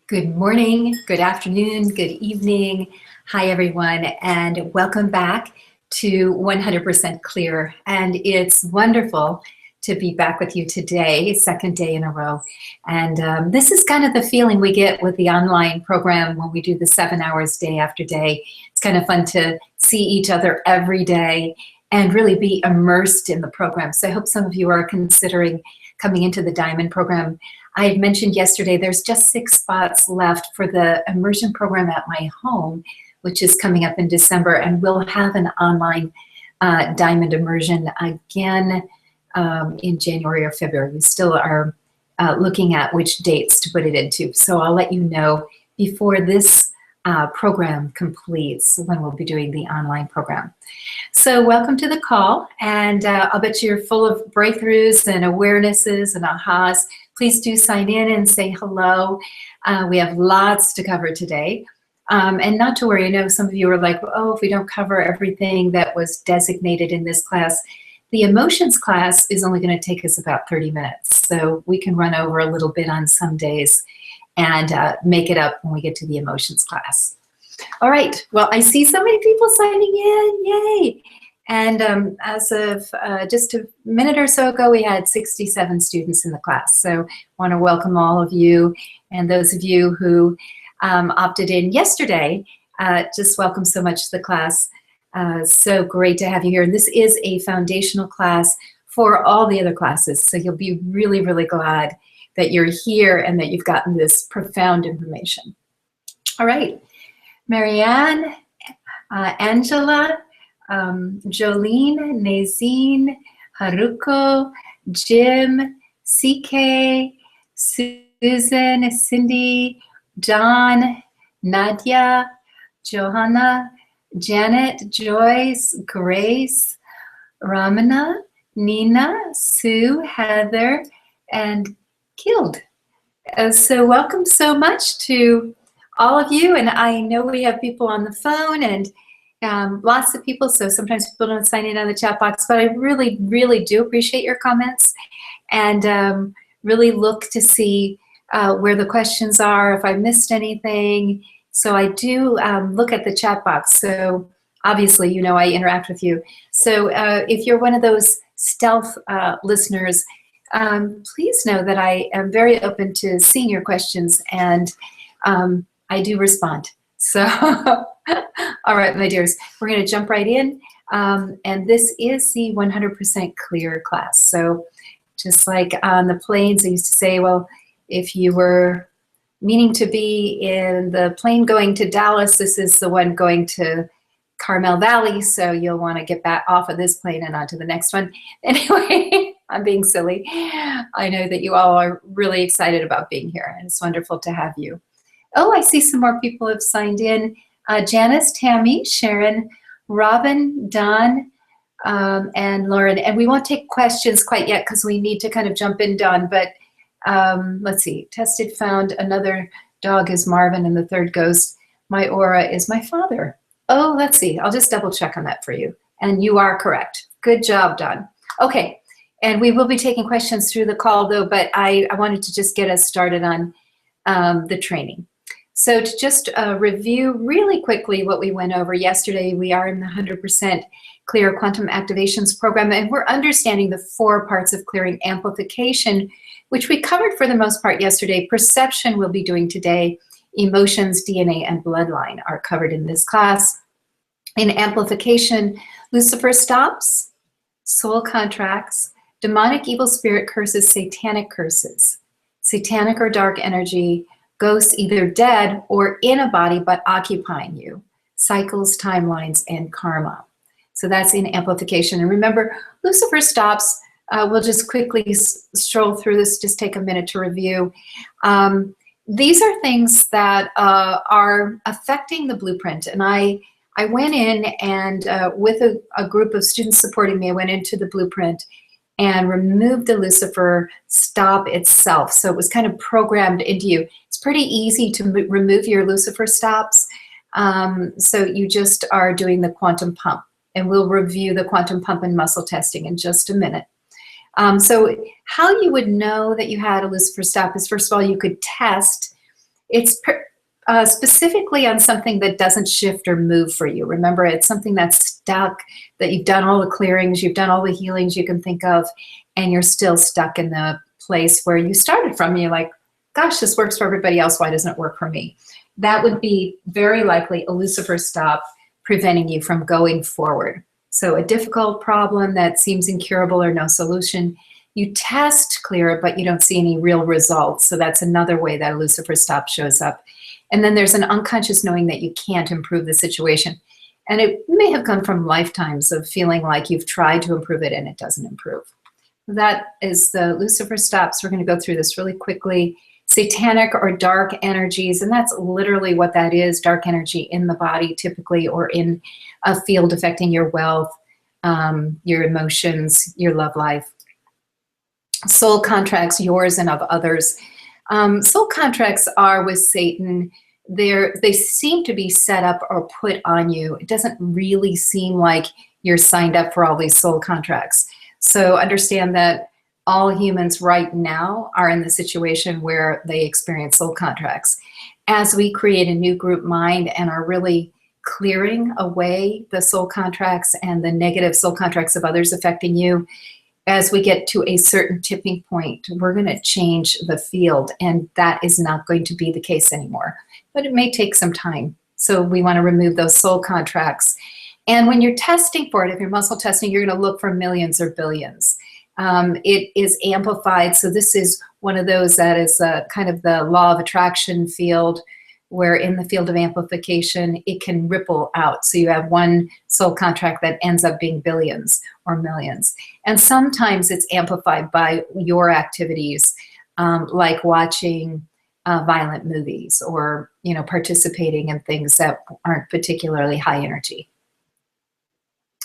Good morning, good afternoon, good evening. Hi, everyone, and welcome back to 100% Clear. And it's wonderful to be back with you today, second day in a row. And this is kind of the feeling we get with the online program when we do the 7 hours day after day. It's kind of fun to see each other every day and really be immersed in the program. So I hope some of you are considering coming into the Diamond program. I had mentioned yesterday there's just 6 spots left for the immersion program at my home, which is coming up in December, and we'll have an online Diamond immersion again in January or February. We still are looking at which dates to put it into, so I'll let you know before this program completes when we'll be doing the online program. So welcome to the call, and I'll bet you're full of breakthroughs and awarenesses and ahas. Please do sign in and say hello. We have lots to cover today. And not to worry, I know some of you are like, oh, if we don't cover everything that was designated in this class, the emotions class is only going to take us about 30 minutes. So we can run over a little bit on some days and make it up when we get to the emotions class. All right, well, I see so many people signing in, yay! And as of just a minute or so ago, we had 67 students in the class. So I want to welcome all of you, and those of you who opted in yesterday, just welcome so much to the class. So great to have you here. And this is a foundational class for all the other classes. So you'll be really, really glad that you're here and that you've gotten this profound information. All right, Marianne, Angela, Jolene, Nazine, Haruko, Jim, CK, Susan, Cindy, John, Nadia, Johanna, Janet, Joyce, Grace, Ramana, Nina, Sue, Heather, and Killed. So welcome so much to all of you, and I know we have people on the phone and lots of people, so sometimes people don't sign in on the chat box, but I really, really do appreciate your comments and really look to see where the questions are, if I missed anything. So I do look at the chat box, so obviously, you know, I interact with you. So if you're one of those stealth listeners, please know that I am very open to seeing your questions, and I do respond. So, all right, my dears, we're going to jump right in. And this is the 100% Clear class. So just like on the planes, I used to say, well, if you were meaning to be in the plane going to Dallas, this is the one going to Carmel Valley. So you'll want to get back off of this plane and onto the next one. Anyway, I'm being silly. I know that you all are really excited about being here, and it's wonderful to have you. Oh, I see some more people have signed in. Janice, Tammy, Sharon, Robin, Don, and Lauren. And we won't take questions quite yet because we need to kind of jump in, Don. But let's see. Tested, found another dog is Marvin, and the third ghost, my aura is my father. Oh, let's see. I'll just double check on that for you. And you are correct. Good job, Don. Okay. And we will be taking questions through the call, though, but I wanted to just get us started on the training. So to just review really quickly what we went over yesterday, we are in the 100% Clear Quantum Activations program, and we're understanding the 4 parts of clearing: amplification, which we covered for the most part yesterday. Perception we'll be doing today. Emotions, DNA, and bloodline are covered in this class. In amplification, Lucifer stops, soul contracts, demonic evil spirit curses, satanic or dark energy, ghosts either dead or in a body but occupying you, cycles, timelines, and karma. So that's in amplification. And remember, Lucifer stops. We'll just quickly stroll through this, just take a minute to review. These are things that are affecting the blueprint. And I went in and with a group of students supporting me, I went into the blueprint and removed the Lucifer stop itself. So it was kind of programmed into you. It's pretty easy to remove your Lucifer stops. So you just are doing the quantum pump. And we'll review the quantum pump and muscle testing in just a minute. So how you would know that you had a Lucifer stop is, first of all, you could test specifically on something that doesn't shift or move for you. Remember, it's something that's stuck, that you've done all the clearings, you've done all the healings you can think of, and you're still stuck in the place where you started from. You're like, gosh, this works for everybody else. Why doesn't it work for me? That would be very likely a Lucifer stop preventing you from going forward. So a difficult problem that seems incurable or no solution, you test clear it, but you don't see any real results. So that's another way that a Lucifer stop shows up. And then there's an unconscious knowing that you can't improve the situation. And it may have come from lifetimes of feeling like you've tried to improve it and it doesn't improve. That is the Lucifer stops. We're going to go through this really quickly. Satanic or dark energies, and that's literally what that is, dark energy in the body typically, or in a field affecting your wealth, your emotions, your love life. Soul contracts, yours and of others. Soul contracts are with Satan. They seem to be set up or put on you. It doesn't really seem like you're signed up for all these soul contracts. So understand that all humans right now are in the situation where they experience soul contracts. As we create a new group mind and are really clearing away the soul contracts and the negative soul contracts of others affecting you, as we get to a certain tipping point, we're going to change the field, and that is not going to be the case anymore. But it may take some time. So we want to remove those soul contracts. And when you're testing for it, if you're muscle testing, you're going to look for millions or billions. It is amplified. So this is one of those that is kind of the law of attraction field, where in the field of amplification, it can ripple out. So you have one soul contract that ends up being billions or millions. And sometimes it's amplified by your activities, like watching violent movies, or participating in things that aren't particularly high energy.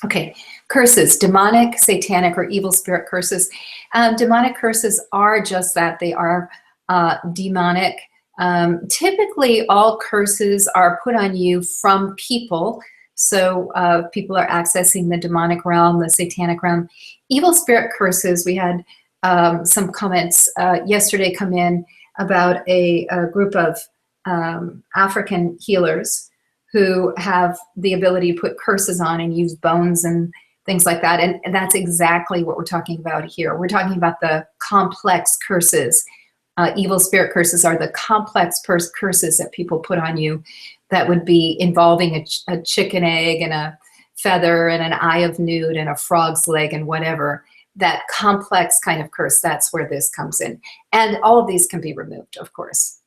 Okay, curses, demonic, satanic, or evil spirit curses. Demonic curses are just that. They are demonic. Typically, all curses are put on you from people. So people are accessing the demonic realm, the satanic realm. Evil spirit curses, we had some comments yesterday come in about a group of African healers who have the ability to put curses on and use bones and things like that. And that's exactly what we're talking about here. We're talking about the complex curses. Evil spirit curses are the complex curses that people put on you that would be involving a chicken egg and a feather and an eye of newt and a frog's leg and whatever. That complex kind of curse, that's where this comes in. And all of these can be removed, of course.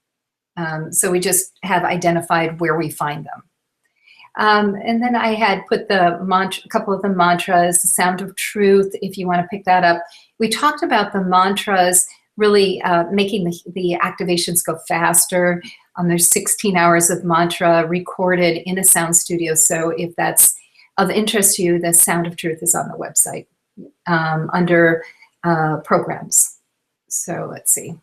So we just have identified where we find them. And then I had put a couple of the mantras, the sound of truth, if you want to pick that up. We talked about the mantras really making the activations go faster. There's 16 hours of mantra recorded in a sound studio. So if that's of interest to you, the Sound of Truth is on the website under programs. So let's see.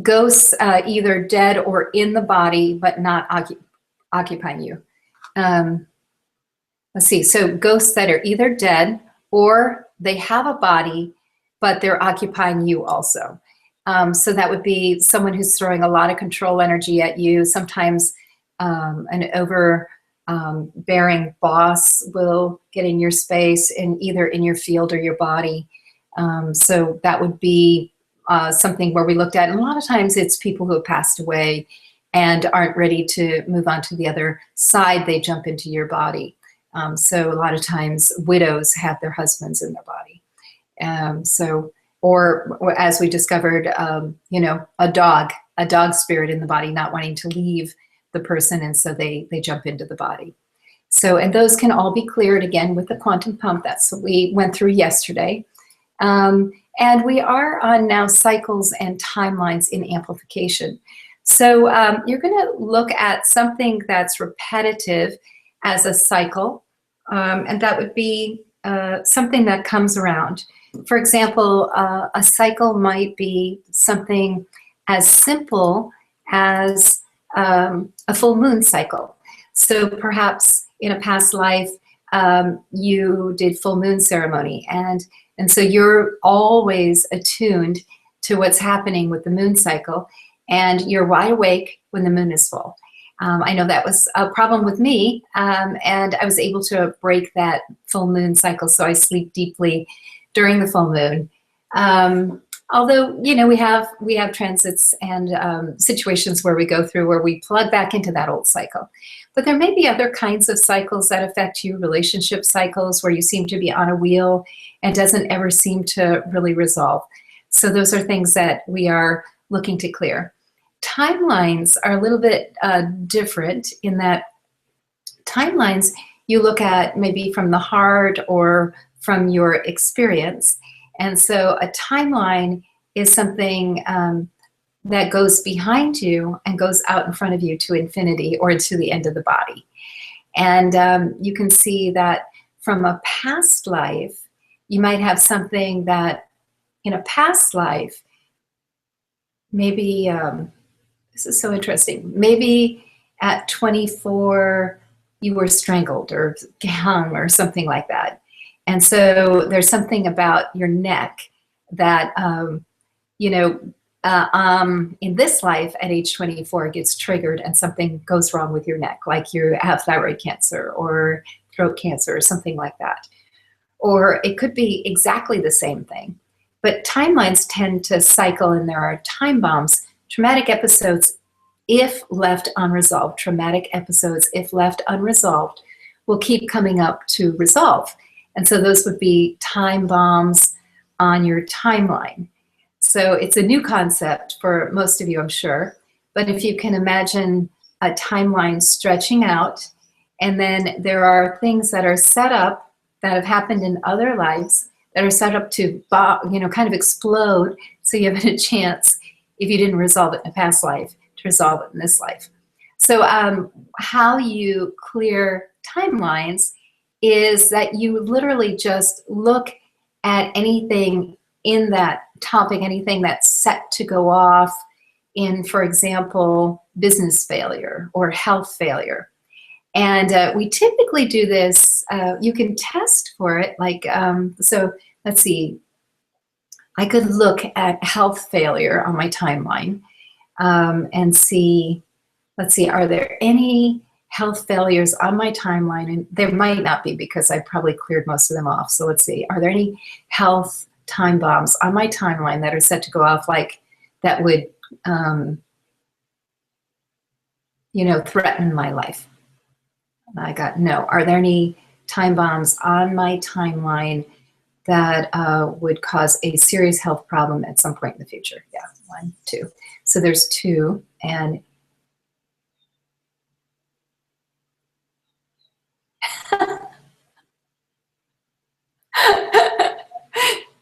Ghosts, either dead or in the body, but not occupying you. Let's see. So ghosts that are either dead or they have a body, but they're occupying you also. So that would be someone who's throwing a lot of control energy at you. Sometimes an overbearing boss will get in your space, and either in your field or your body. So that would be something where we looked at, and a lot of times it's people who have passed away and aren't ready to move on to the other side. They jump into your body. So a lot of times widows have their husbands in their body. Or as we discovered, a dog spirit in the body not wanting to leave the person, and so they jump into the body. So, and those can all be cleared again with the quantum pump. That's what we went through yesterday. And we are on now cycles and timelines in amplification. So you're going to look at something that's repetitive as a cycle, and that would be something that comes around. For example, a cycle might be something as simple as a full moon cycle. So perhaps in a past life, you did full moon ceremony, and so you're always attuned to what's happening with the moon cycle. and you're wide awake when the moon is full. I know that was a problem with me, and I was able to break that full moon cycle, so I sleep deeply during the full moon. Although, you know, we have transits and situations where we go through where we plug back into that old cycle. But there may be other kinds of cycles that affect you, relationship cycles where you seem to be on a wheel and doesn't ever seem to really resolve. So those are things that we are looking to clear. Timelines are a little bit different in that timelines you look at maybe from the heart or from your experience. And so a timeline is something that goes behind you and goes out in front of you to infinity or to the end of the body. And you can see that from a past life, you might have something that in a past life, maybe, this is so interesting, maybe at 24, you were strangled or hung or something like that. And so there's something about your neck that, you know, in this life at age 24 gets triggered and something goes wrong with your neck, like you have thyroid cancer or throat cancer or something like that. Or it could be exactly the same thing. But timelines tend to cycle, and there are time bombs. Traumatic episodes, if left unresolved, traumatic episodes, if left unresolved, will keep coming up to resolve. And so those would be time bombs on your timeline. So it's a new concept for most of you, I'm sure. But if you can imagine a timeline stretching out, and then there are things that are set up that have happened in other lives that are set up to, you know, kind of explode, so you have a chance, if you didn't resolve it in a past life, to resolve it in this life. So how you clear timelines is that you literally just look at anything in that topic, anything that's set to go off in, for example, business failure or health failure. And we typically do this, you can test for it, like, so let's see, I could look at health failure on my timeline and see, let's see, are there any health failures on my timeline? And there might not be, because I probably cleared most of them off. So let's see, are there any health time bombs on my timeline that are set to go off, like that would, you know, threaten my life? I got no. Are there any time bombs on my timeline that would cause a serious health problem at some point in the future? Yeah, 1, 2. So there's 2, and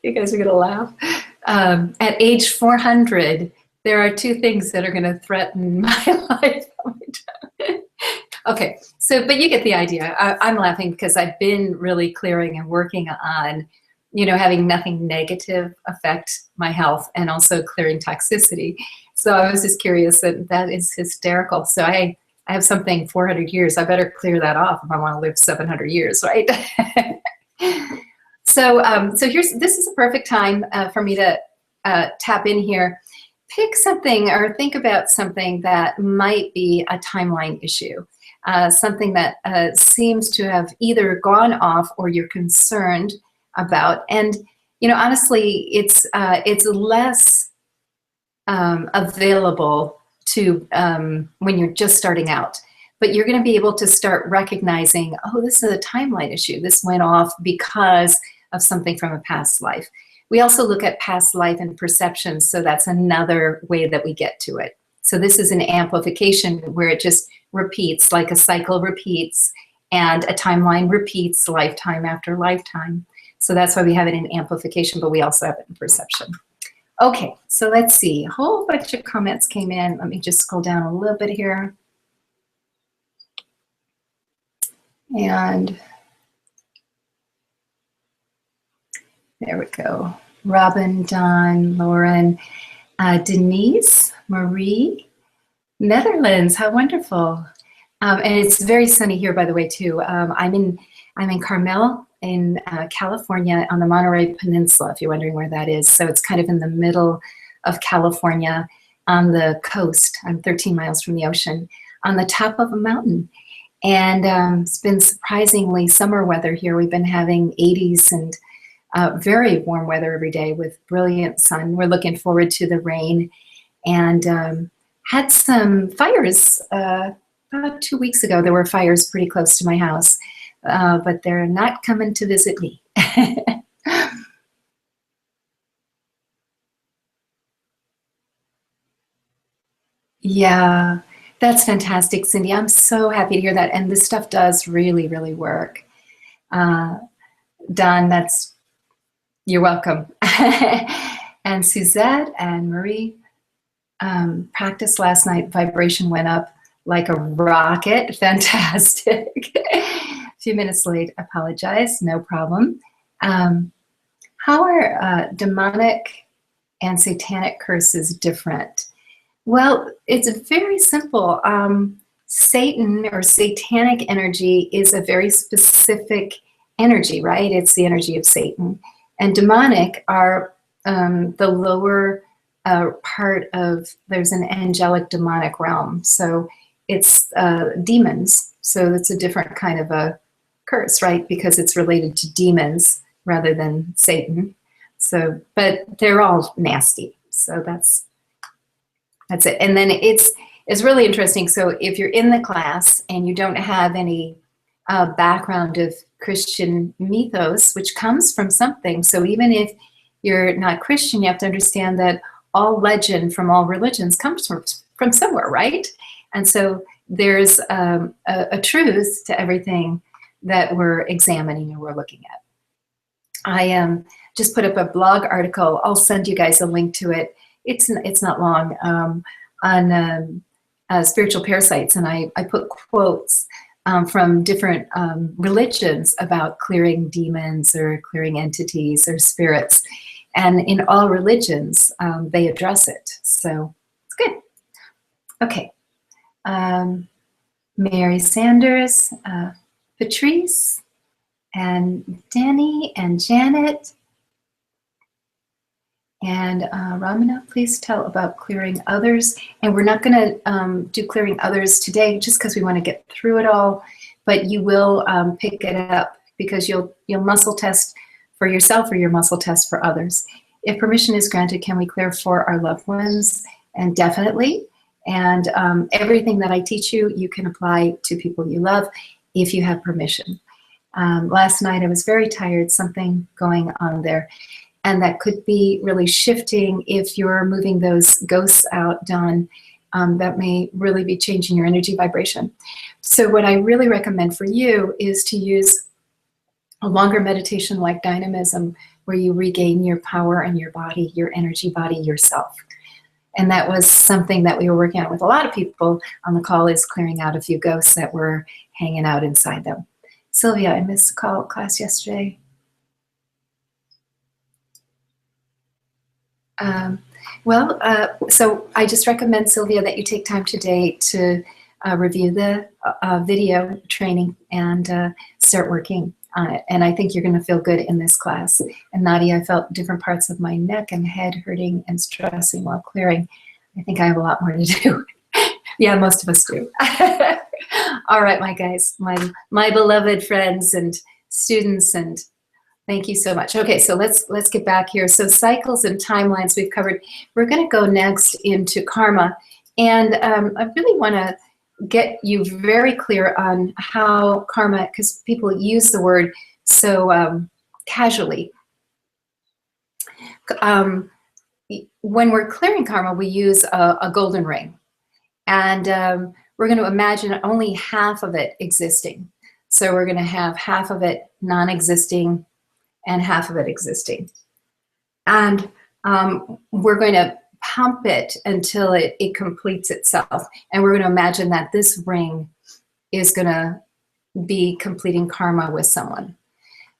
you guys are gonna laugh. At age 400, there are 2 things that are gonna threaten my life. Okay, so, but you get the idea. I'm laughing because I've been really clearing and working on, you know, having nothing negative affect my health, and also clearing toxicity. So I was just curious, that is hysterical. So I have something 400 years, I better clear that off if I want to live 700 years, right? So this is a perfect time for me to tap in here. Pick something or think about something that might be a timeline issue. Something that seems to have either gone off or you're concerned about. And, you know, honestly, it's less available to when you're just starting out. But you're going to be able to start recognizing, oh, this is a timeline issue. This went off because of something from a past life. We also look at past life and perceptions, so that's another way that we get to it. So this is an amplification where it just repeats, like a cycle repeats, and a timeline repeats lifetime after lifetime. So that's why we have it in amplification, but we also have it in perception. Okay, so let's see. A whole bunch of comments came in. Let me just scroll down a little bit here. And there we go. Robin, Don, Lauren, Denise, Marie, Netherlands. How wonderful! And it's very sunny here, by the way, too. I'm in Carmel in California on the Monterey Peninsula, if you're wondering where that is. So it's kind of in the middle of California. on the coast. I'm 13 miles from the ocean, on the top of a mountain. And it's been surprisingly summer weather here. We've been having 80s and very warm weather every day with brilliant sun. We're looking forward to the rain, and had some fires about 2 weeks ago. There were fires pretty close to my house, but they're not coming to visit me. Yeah, that's fantastic, Cindy. I'm so happy to hear that. And this stuff does really, really work. Uh, Don, you're welcome. And Suzette and Marie practiced last night. Vibration went up like a rocket. Fantastic. A few minutes late, apologize, no problem. How are demonic and satanic curses different? Well, it's very simple. Satan or satanic energy is a very specific energy, right? It's the energy of Satan. And demonic are the lower part of, there's an angelic demonic realm. So it's demons. So it's a different kind of a curse, right? Because it's related to demons rather than Satan. So, but they're all nasty. So that's it. And then it's really interesting. So if you're in the class and you don't have any background of Christian mythos, which comes from something. So even if you're not Christian, you have to understand that all legend from all religions comes from somewhere, right? And so there's a truth to everything that we're examining and we're looking at. I just put up a blog article. I'll send you guys a link to it. It's not long, on spiritual parasites, and I put quotes from different religions about clearing demons or clearing entities or spirits, and in all religions they address it. So it's good. Okay, Mary Sanders, Patrice, and Danny, and Janet. And Ramana, please tell about clearing others. And we're not going to do clearing others today, just because we want to get through it all. But you will pick it up, because you'll muscle test for yourself or your muscle test for others. If permission is granted, can we clear for our loved ones? And definitely. And everything that I teach you, you can apply to people you love if you have permission. Last night I was very tired, something going on there. And that could be really shifting if you're moving those ghosts out, Don. That may really be changing your energy vibration. So what I really recommend for you is to use a longer meditation like dynamism, where you regain your power and your body, your energy body, yourself. And that was something that we were working on with a lot of people on the call, is clearing out a few ghosts that were hanging out inside them. Sylvia, I missed the class yesterday. So I just recommend, Sylvia, that you take time today to review the video training and start working on it. And I think you're going to feel good in this class. And Nadia, I felt different parts of my neck and head hurting and stressing while clearing. I think I have a lot more to do. Yeah, most of us do. All right, my guys, my beloved friends and students, and thank you so much. Okay, so let's get back here. So cycles and timelines we've covered. We're going to go next into karma. And I really want to get you very clear on how karma, because people use the word so casually. When we're clearing karma, we use a golden ring. And we're going to imagine only half of it existing. So we're going to have half of it non-existing and half of it existing. And we're going to pump it until it completes itself. And we're going to imagine that this ring is going to be completing karma with someone.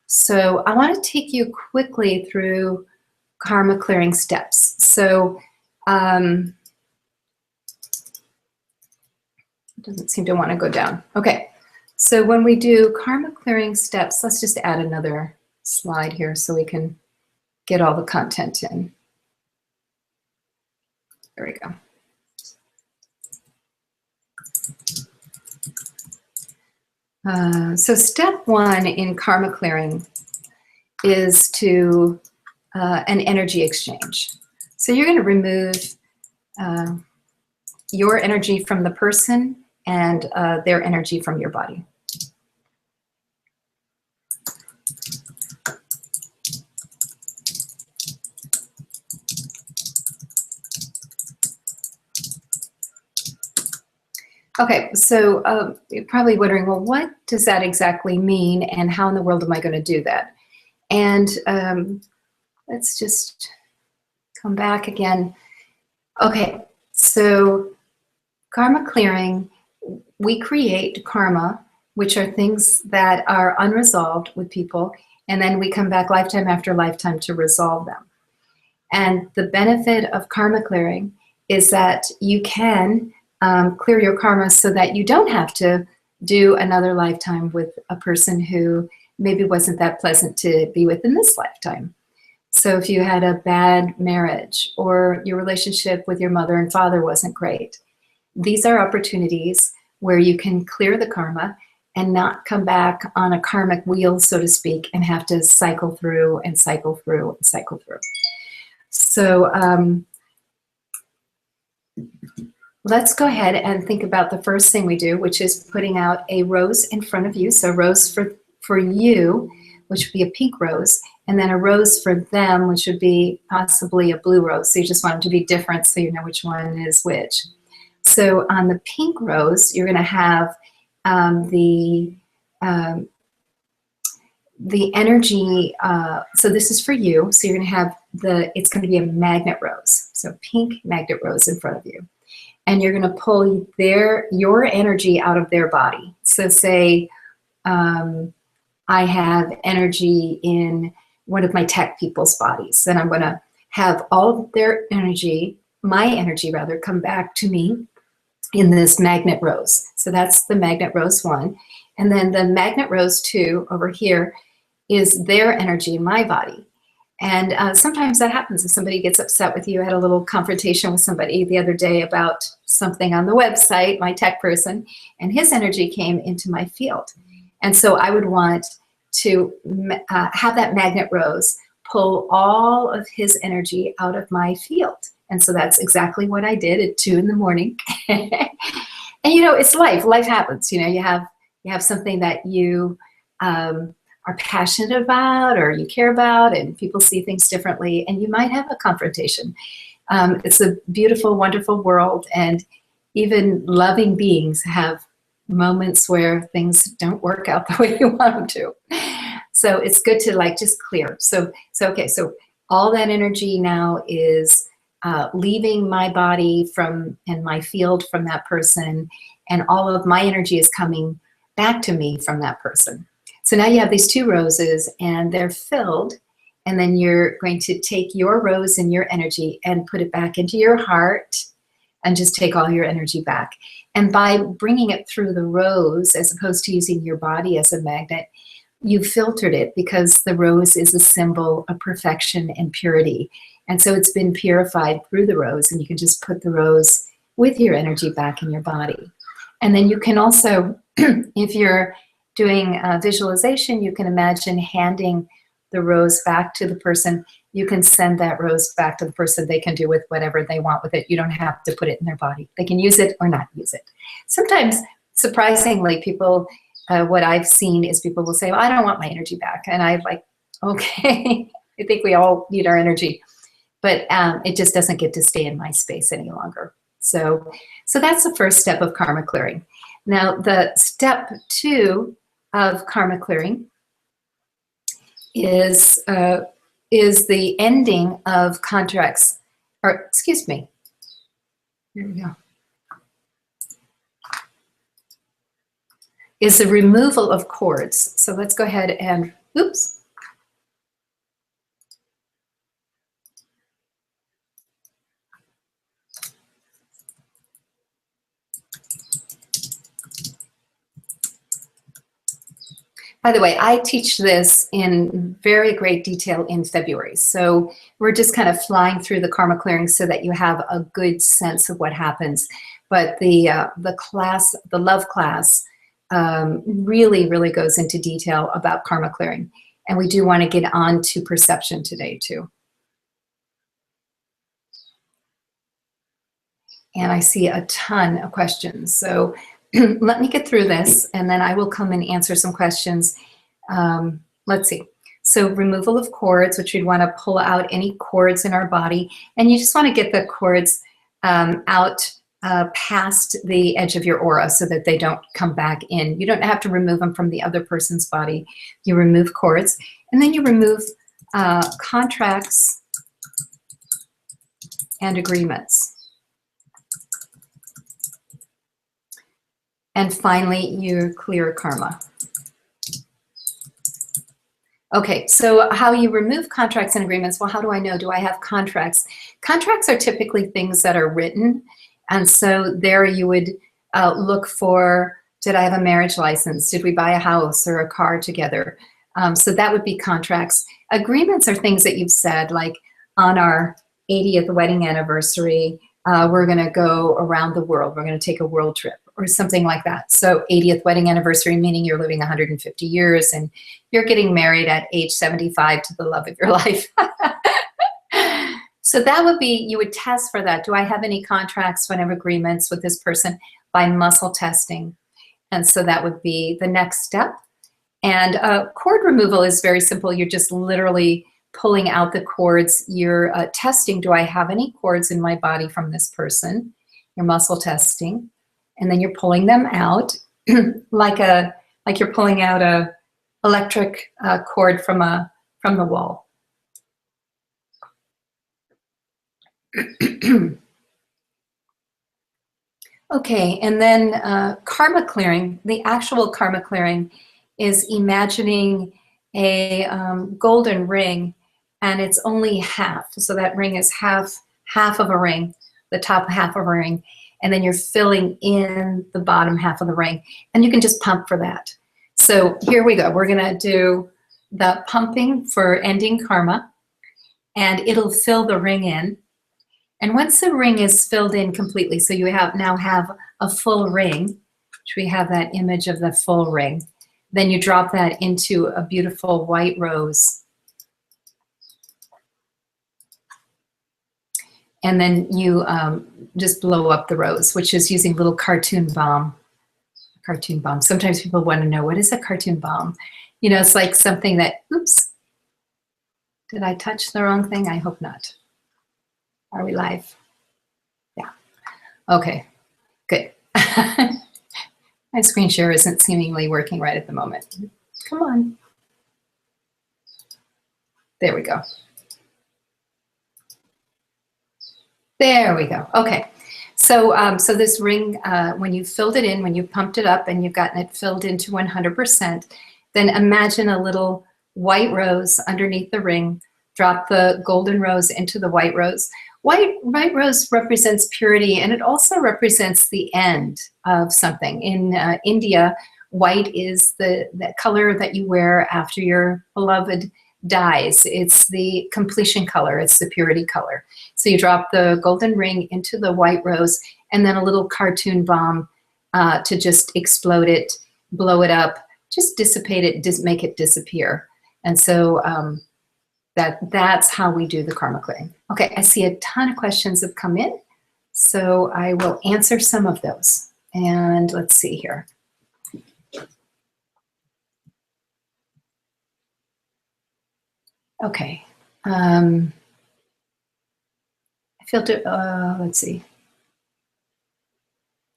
So I want to take you quickly through karma clearing steps. So it doesn't seem to want to go down. Okay, so when we do karma clearing steps, let's just add another slide here so we can get all the content in. There we go. So step one in karma clearing is to an energy exchange. So you're going to remove your energy from the person and their energy from your body. Okay, so you're probably wondering, well, what does that exactly mean and how in the world am I going to do that? And let's just come back again. Okay, so karma clearing, we create karma, which are things that are unresolved with people, and then we come back lifetime after lifetime to resolve them. And the benefit of karma clearing is that you can clear your karma so that you don't have to do another lifetime with a person who maybe wasn't that pleasant to be with in this lifetime. So if you had a bad marriage or your relationship with your mother and father wasn't great, these are opportunities where you can clear the karma and not come back on a karmic wheel, so to speak, and have to cycle through and cycle through and cycle through. So let's go ahead and think about the first thing we do, which is putting out a rose in front of you. So rose for you, which would be a pink rose, and then a rose for them, which would be possibly a blue rose. So you just want them to be different so you know which one is which. So on the pink rose, you're going to have the energy. So this is for you. So you're going to have it's going to be a magnet rose. So pink magnet rose in front of you. And you're going to pull your energy out of their body. So say I have energy in one of my tech people's bodies. Then I'm going to have all of their energy, my energy rather, come back to me in this magnet rose. So that's the magnet rose 1. And then the magnet rose 2 over here is their energy in my body. And sometimes that happens if somebody gets upset with you. I had a little confrontation with somebody the other day about something on the website, my tech person, and his energy came into my field. And so I would want to have that magnet rose pull all of his energy out of my field. And so that's exactly what I did at 2 in the morning. And you know, it's life. Life happens. You know, you have something that you are passionate about or you care about, and people see things differently, and you might have a confrontation. It's a beautiful, wonderful world, and even loving beings have moments where things don't work out the way you want them to. So it's good to like just clear. So okay, so all that energy now is leaving my body and my field from that person, and all of my energy is coming back to me from that person. So now you have these 2 roses and they're filled, and then you're going to take your rose and your energy and put it back into your heart and just take all your energy back. And by bringing it through the rose, as opposed to using your body as a magnet, you filtered it because the rose is a symbol of perfection and purity. And so it's been purified through the rose, and you can just put the rose with your energy back in your body. And then you can also, if you're doing visualization, you can imagine handing the rose back to the person. You can send that rose back to the person. They can do with whatever they want with it. You don't have to put it in their body. They can use it or not use it. Sometimes, surprisingly, people, what I've seen is people will say, well, I don't want my energy back. And I'm like, okay, I think we all need our energy. But it just doesn't get to stay in my space any longer. So that's the first step of karma clearing. Now, the step 2 of karma clearing is the ending of contracts, or excuse me. Here we go. Is the removal of cords. So let's go ahead and, oops. By the way, I teach this in very great detail in February. So we're just kind of flying through the karma clearing so that you have a good sense of what happens. But the class, the love class, really, really goes into detail about karma clearing. And we do want to get on to perception today too. And I see a ton of questions. So let me get through this and then I will come and answer some questions. Let's see. So removal of cords, which we'd want to pull out any cords in our body. And you just want to get the cords out past the edge of your aura so that they don't come back in. You don't have to remove them from the other person's body. You remove cords and then you remove contracts and agreements. And finally, you clear karma. Okay, so how you remove contracts and agreements? Well, how do I know? Do I have contracts? Contracts are typically things that are written. And so there you would look for, did I have a marriage license? Did we buy a house or a car together? So that would be contracts. Agreements are things that you've said, like on our 80th wedding anniversary, we're gonna go around the world. We're gonna take a world trip or something like that. So 80th wedding anniversary, meaning you're living 150 years and you're getting married at age 75 to the love of your life. So that would be, you would test for that. Do I have any contracts, do I have agreements with this person by muscle testing? And so that would be the next step. And cord removal is very simple. You're just literally pulling out the cords. You're testing, do I have any cords in my body from this person? You're muscle testing. And then you're pulling them out like you're pulling out a electric cord from the wall. Okay, and then karma clearing. The actual karma clearing is imagining a golden ring, and it's only half. So that ring is half of a ring, the top half of a ring. And then you're filling in the bottom half of the ring. And you can just pump for that. So here we go. We're gonna do the pumping for ending karma, and it'll fill the ring in. And once the ring is filled in completely, so you now have a full ring, which we have that image of the full ring, then you drop that into a beautiful white rose. And then you just blow up the rose, which is using little cartoon bomb. Cartoon bomb. Sometimes people want to know, what is a cartoon bomb? You know, it's like something that, oops, did I touch the wrong thing? I hope not. Are we live? Yeah. Okay, good. My screen share isn't seemingly working right at the moment. Come on. There we go. There we go. Okay. So, so this ring, when you filled it in, when you pumped it up and you've gotten it filled into 100%, then imagine a little white rose underneath the ring. Drop the golden rose into the white rose. White rose represents purity, and it also represents the end of something. In India, white is the color that you wear after your beloved dies. It's the completion color. It's the purity color. So you drop the golden ring into the white rose and then a little cartoon bomb to just explode it, blow it up, just dissipate it, just make it disappear. And so that's how we do the karma clearing. Okay, I see a ton of questions have come in, so I will answer some of those. And let's see here. Okay. I feel let's see.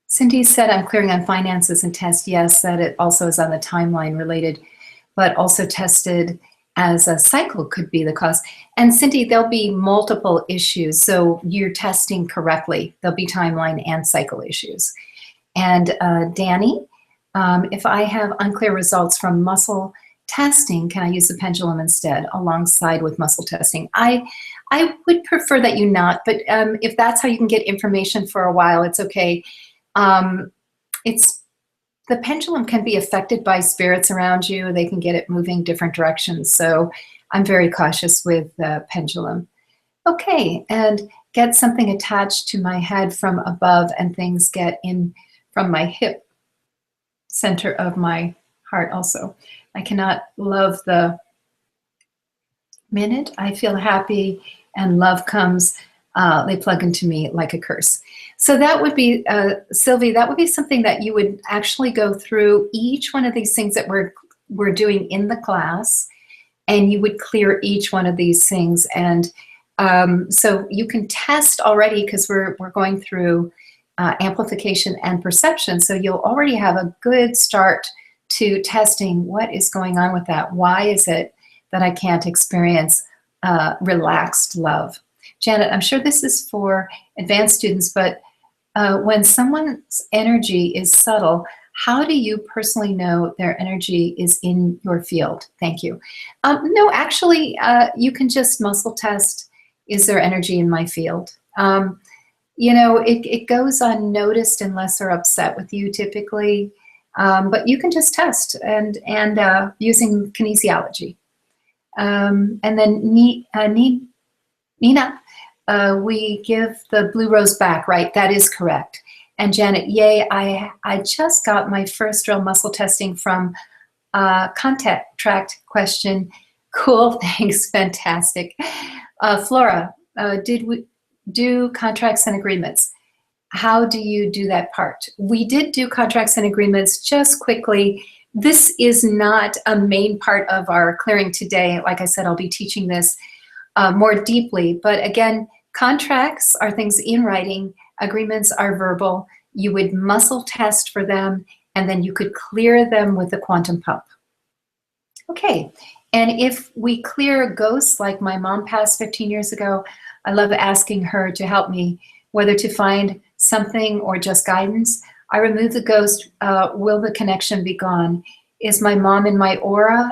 Cindy said, I'm clearing on finances and test. Yes, that it also is on the timeline related, but also tested as a cycle could be the cause. And Cindy, there'll be multiple issues. So you're testing correctly. There'll be timeline and cycle issues. And Danny, if I have unclear results from muscle testing, can I use the pendulum instead alongside with muscle testing? I would prefer that you not, but if that's how you can get information for a while, it's okay. The pendulum can be affected by spirits around you. They can get it moving different directions. So I'm very cautious with the pendulum. Okay, and get something attached to my head from above and things get in from my hip. center of my heart also. I cannot love the minute I feel happy and love comes, they plug into me like a curse. So that would be, Sylvie, that would be something that you would actually go through each one of these things that we're doing in the class, and you would clear each one of these things. And so you can test already, because we're going through amplification and perception. So you'll already have a good start to testing what is going on with that. Why is it that I can't experience relaxed love? Janet, I'm sure this is for advanced students, but when someone's energy is subtle, how do you personally know their energy is in your field? Thank you. No, actually, you can just muscle test, is there energy in my field? You know, it goes unnoticed unless they're upset with you typically, but you can just test and using kinesiology. And then Nina, we give the blue rose back, right? That is correct. And Janet, yay, I just got my first real muscle testing from contact tract question. Cool, thanks, fantastic. Flora, did we do contracts and agreements? How do you do that part? We did do contracts and agreements just quickly. This is not a main part of our clearing today. Like I said, I'll be teaching this more deeply. But again, contracts are things in writing. Agreements are verbal. You would muscle test for them, and then you could clear them with a quantum pump. Okay, and if we clear ghosts, like my mom passed 15 years ago, I love asking her to help me, whether to find something or just guidance. I remove the ghost, will the connection be gone? Is my mom in my aura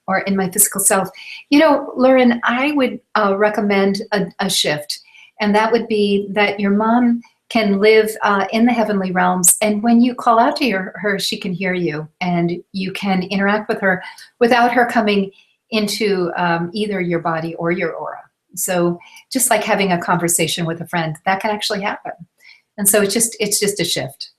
or in my physical self? You know, Lauren, I would recommend a shift, and that would be that your mom can live in the heavenly realms, and when you call out to her, she can hear you, and you can interact with her without her coming into either your body or your aura. So just like having a conversation with a friend, that can actually happen. And so it's just a shift.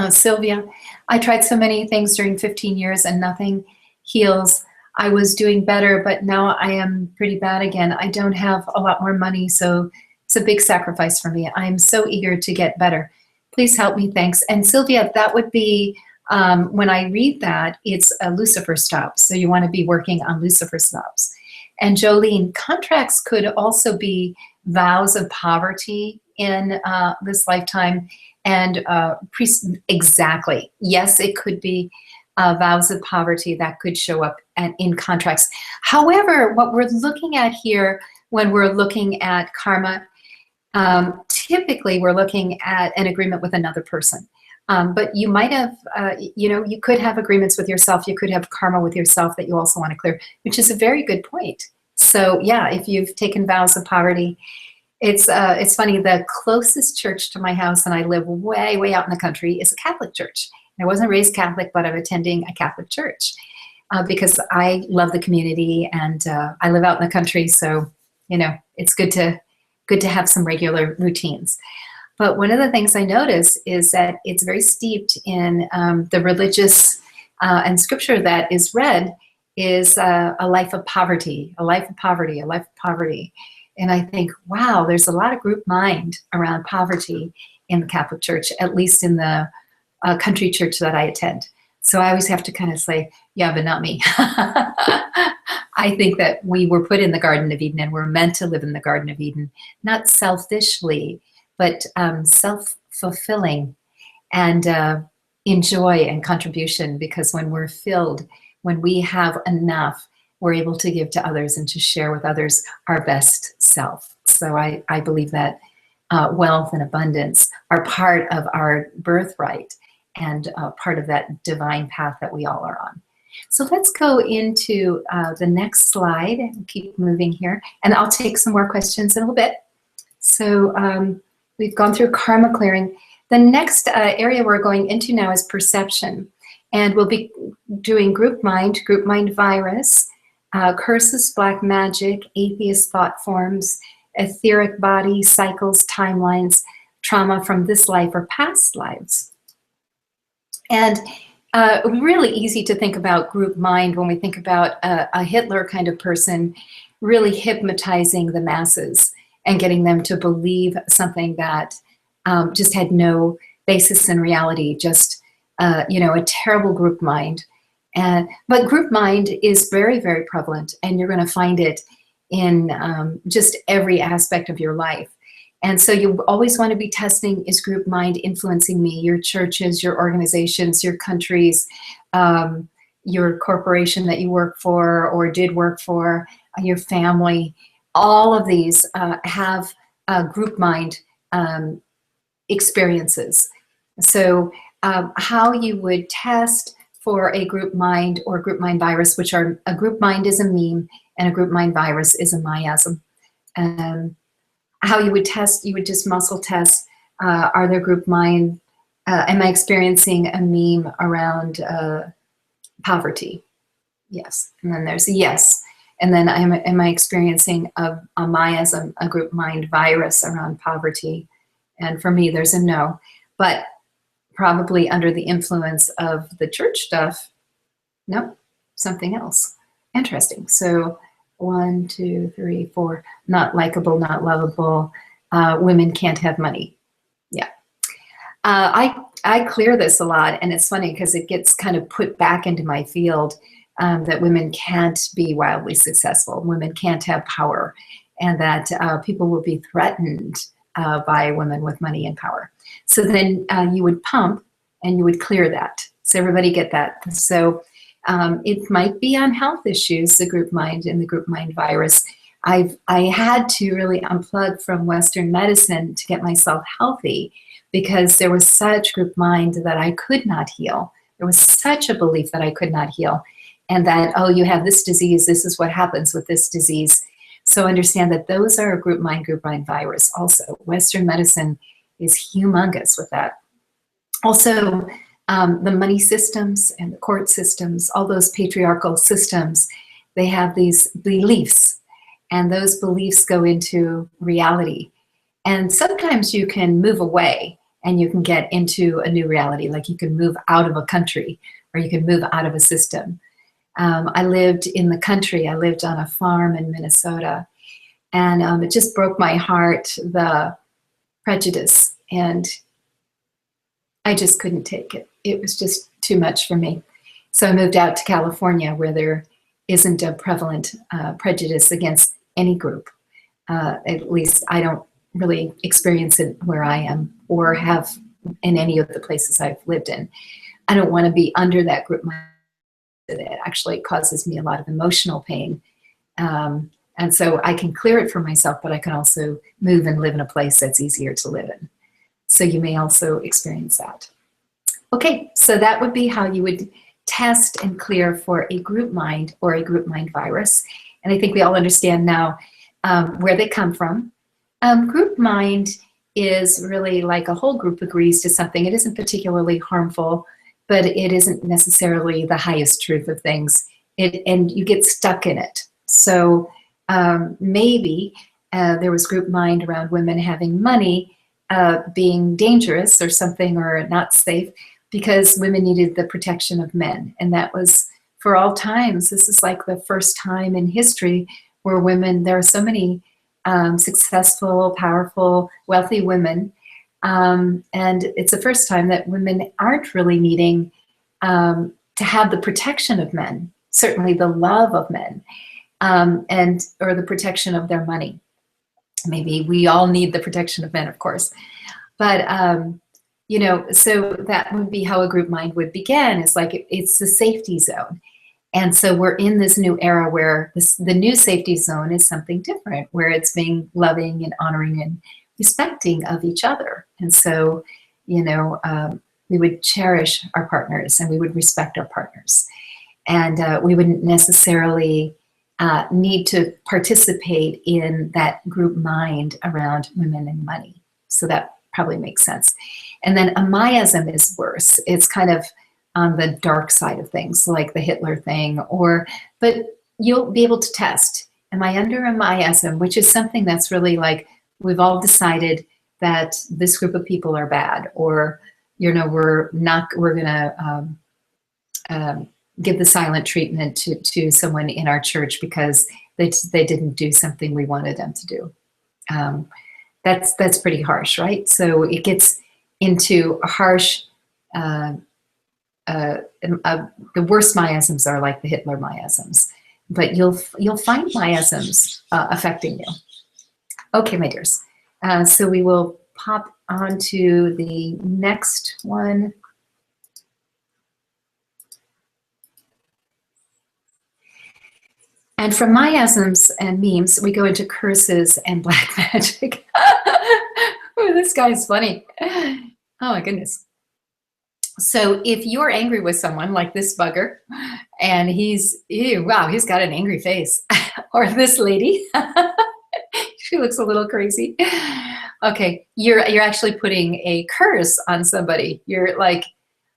Sylvia, I tried so many things during 15 years and nothing heals. I was doing better, but now I am pretty bad again. I don't have a lot more money, so it's a big sacrifice for me. I'm so eager to get better. Please help me, thanks. And Sylvia, that would be, when I read that, it's a Lucifer stop. So you want to be working on Lucifer stops. And Jolene, contracts could also be vows of poverty in this lifetime. And exactly, yes, it could be vows of poverty that could show up in contracts. However, what we're looking at here when we're looking at karma, typically we're looking at an agreement with another person. But you might have, you could have agreements with yourself. You could have karma with yourself that you also want to clear, which is a very good point. So yeah, if you've taken vows of poverty, it's funny, the closest church to my house, and I live way, way out in the country, is a Catholic church. I wasn't raised Catholic, but I'm attending a Catholic church because I love the community, and I live out in the country, so it's good to have some regular routines. But one of the things I notice is that it's very steeped in the religious and scripture that is read is a life of poverty, a life of poverty, a life of poverty. And I think, wow, there's a lot of group mind around poverty in the Catholic Church, at least in the country church that I attend. So I always have to kind of say, yeah, but not me. I think that we were put in the Garden of Eden and we're meant to live in the Garden of Eden, not selfishly, but self-fulfilling and in joy and contribution, because when we're filled, when we have enough, we're able to give to others and to share with others our best self. So I believe that wealth and abundance are part of our birthright and part of that divine path that we all are on. So let's go into the next slide and keep moving here. And I'll take some more questions in a little bit. So we've gone through karma clearing. The next area we're going into now is perception. And we'll be doing group mind virus, curses, black magic, atheist thought forms, etheric body, cycles, timelines, trauma from this life or past lives. And really easy to think about group mind when we think about a Hitler kind of person really hypnotizing the masses and getting them to believe something that just had no basis in reality, just a terrible group mind. But group mind is very, very prevalent, and you're going to find it in just every aspect of your life. And so you always want to be testing, is group mind influencing me? Your churches, your organizations, your countries, your corporation that you work for or did work for, your family, all of these have group mind experiences. So how you would test for a group mind or group mind virus, which are, a group mind is a meme and a group mind virus is a miasm. How you would test, you would just muscle test, are there group mind, am I experiencing a meme around poverty? Yes. And then there's a yes. And then am I experiencing a miasm, a group mind virus around poverty? And for me, there's a no. But probably under the influence of the church stuff, nope, something else. Interesting. So 1, 2, 3, 4, not likable, not lovable, women can't have money. Yeah. I clear this a lot, and it's funny because it gets kind of put back into my field that women can't be wildly successful, women can't have power, and that people will be threatened by women with money and power. So then you would pump and you would clear that. So everybody get that. So it might be on health issues, the group mind and the group mind virus. I had to really unplug from Western medicine to get myself healthy because there was such group mind that I could not heal. There was such a belief that I could not heal, and that, oh, you have this disease, this is what happens with this disease. So understand that those are a group mind virus also. Western medicine is humongous with that. Also, the money systems and the court systems, all those patriarchal systems, they have these beliefs, and those beliefs go into reality. And sometimes you can move away and you can get into a new reality, like you can move out of a country or you can move out of a system. I lived in the country. I lived on a farm in Minnesota, and it just broke my heart, the prejudice, and I just couldn't take it. It was just too much for me. So I moved out to California, where there isn't a prevalent prejudice against any group. At least I don't really experience it where I am or have in any of the places I've lived in. I don't want to be under that group mindset. It actually causes me a lot of emotional pain. And so I can clear it for myself, but I can also move and live in a place that's easier to live in. So you may also experience that. Okay, so that would be how you would test and clear for a group mind or a group mind virus. And I think we all understand now where they come from. Group mind is really like a whole group agrees to something. It isn't particularly harmful, but it isn't necessarily the highest truth of things. And you get stuck in it. So maybe there was group mind around women having money being dangerous or something, or not safe, because women needed the protection of men. And that was for all times. This is like the first time in history where women, there are so many successful, powerful, wealthy women. And it's the first time that women aren't really needing to have the protection of men, certainly the love of men, or the protection of their money. Maybe we all need the protection of men, of course. But, so that would be how a group mind would begin. It's like it's the safety zone. And so we're in this new era where the new safety zone is something different, where it's being loving and honoring and respecting of each other. And so, we would cherish our partners and we would respect our partners. And we wouldn't necessarily need to participate in that group mind around women and money. So that probably makes sense. And then a miasm is worse. It's kind of on the dark side of things, like the Hitler thing, but you'll be able to test, am I under a miasm, which is something that's really like, we've all decided that this group of people are bad, or, we're gonna give the silent treatment to someone in our church because they didn't do something we wanted them to do. That's pretty harsh, right? So it gets into a harsh. The worst miasms are like the Hitler miasms, but you'll find miasms affecting you. Okay, my dears. So we will pop on to the next one. And from miasms and memes, we go into curses and black magic. Oh, this guy's funny. Oh my goodness. So if you're angry with someone like this bugger, and wow, he's got an angry face, or this lady, she looks a little crazy. Okay, you're actually putting a curse on somebody. You're like,